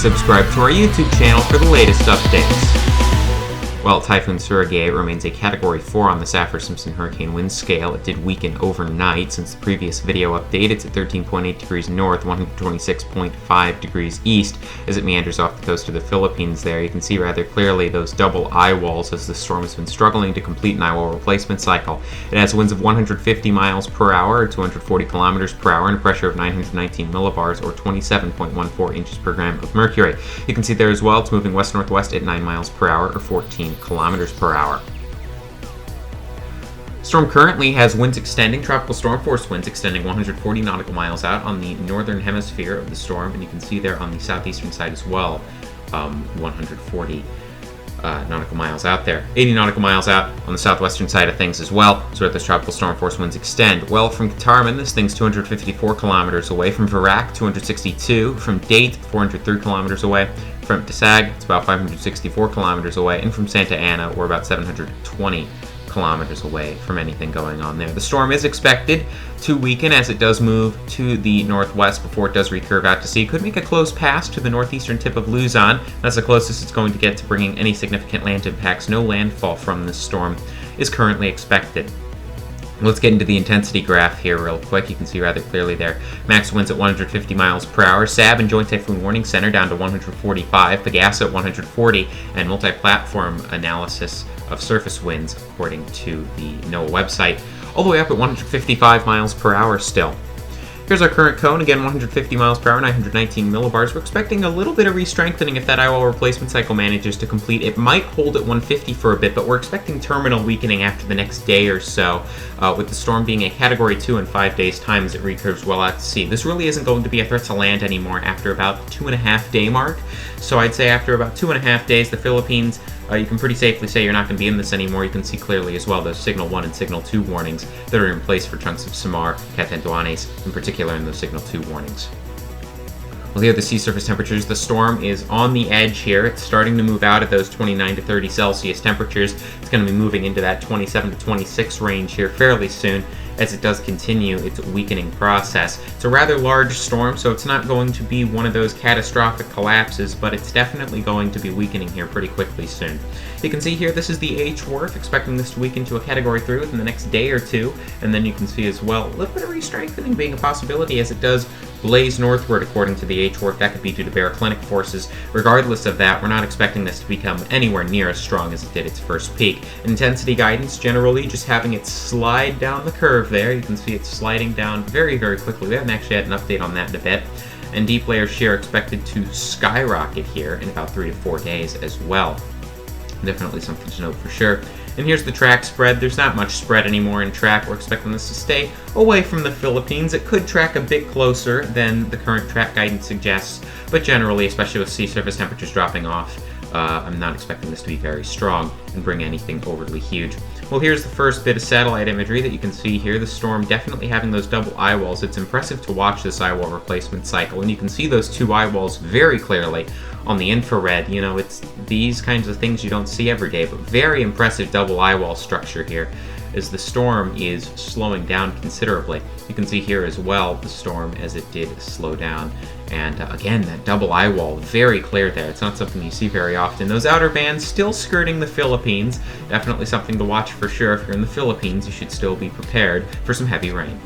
subscribe to our YouTube channel for the latest updates. Well, Typhoon Surigae remains a Category 4 on the Saffir-Simpson hurricane wind scale. It did weaken overnight since the previous video update. It's at 13.8 degrees north, 126.5 degrees east as it meanders off the coast of the Philippines there. You can see rather clearly those double eyewalls as the storm has been struggling to complete an eyewall replacement cycle. It has winds of 150 miles per hour or 240 kilometers per hour and a pressure of 919 millibars or 27.14 inches per gram of mercury. You can see there as well it's moving west-northwest at 9 miles per hour or 14 kilometers per hour. Storm currently has winds extending, tropical storm force winds extending 140 nautical miles out on the northern hemisphere of the storm, and you can see there on the southeastern side as well, 140 nautical miles out there. 80 nautical miles out on the southwestern side of things as well, so where those tropical storm force winds extend. Well, from Katarman, this thing's 254 kilometers away. From Virac, 262. From Date, 403 kilometers away. From Tisag, it's about 564 kilometers away. And from Santa Ana, we're about 720 kilometers away from anything going on there. The storm is expected to weaken as it does move to the northwest before it does recurve out to sea. Could make a close pass to the northeastern tip of Luzon. That's the closest it's going to get to bringing any significant land impacts. No landfall from this storm is currently expected. Let's get into the intensity graph here real quick. You can see rather clearly there. Max winds at 150 miles per hour. SAB and Joint Typhoon Warning Center down to 145. Pagasa at 140. And multi-platform analysis of surface winds, according to the NOAA website, all the way up at 155 miles per hour still. Here's our current cone, again 150 miles per hour, 919 millibars. We're expecting a little bit of re-strengthening if that eyewall replacement cycle manages to complete. It might hold at 150 for a bit, but we're expecting terminal weakening after the next day or so, with the storm being a Category 2 in 5 days' time as it recurves well out to sea. This really isn't going to be a threat to land anymore after about 2.5 day mark. So I'd say after about 2.5 days, the Philippines, you can pretty safely say you're not going to be in this anymore. You can see clearly as well those Signal 1 and Signal 2 warnings that are in place for chunks of Samar, Catanduanes, in particular in those Signal 2 warnings. Well, here are the sea surface temperatures. The storm is on the edge here. It's starting to move out at those 29 to 30 Celsius temperatures. It's going to be moving into that 27 to 26 range here fairly soon as it does continue its weakening process. It's a rather large storm, so it's not going to be one of those catastrophic collapses, but it's definitely going to be weakening here pretty quickly soon. You can see here, this is the H-Worth, expecting this to weaken to a Category 3 within the next day or two, and then you can see as well a little bit of re-strengthening being a possibility as it does blaze northward according to the H-Worth. That could be due to baroclinic forces. Regardless of that, we're not expecting this to become anywhere near as strong as it did its first peak. Intensity guidance, generally just having it slide down the curve there. You can see it's sliding down very, very quickly. We haven't actually had an update on that in a bit. And deep layer shear expected to skyrocket here in about 3 to 4 days as well. Definitely something to note for sure. And here's the track spread. There's not much spread anymore in track. We're expecting this to stay away from the Philippines. It could track a bit closer than the current track guidance suggests, but generally, especially with sea surface temperatures dropping off, I'm not expecting this to be very strong and bring anything overly huge. Well, here's the first bit of satellite imagery that you can see here. The storm definitely having those double eyewalls. It's impressive to watch this eyewall replacement cycle, and you can see those two eyewalls very clearly on the infrared. You know, it's these kinds of things you don't see every day, but very impressive double eyewall structure here as the storm is slowing down considerably. You can see here as well the storm as it did slow down. And again, that double eyewall, very clear there. It's not something you see very often. Those outer bands still skirting the Philippines. Definitely something to watch for sure. If you're in the Philippines, you should still be prepared for some heavy rain.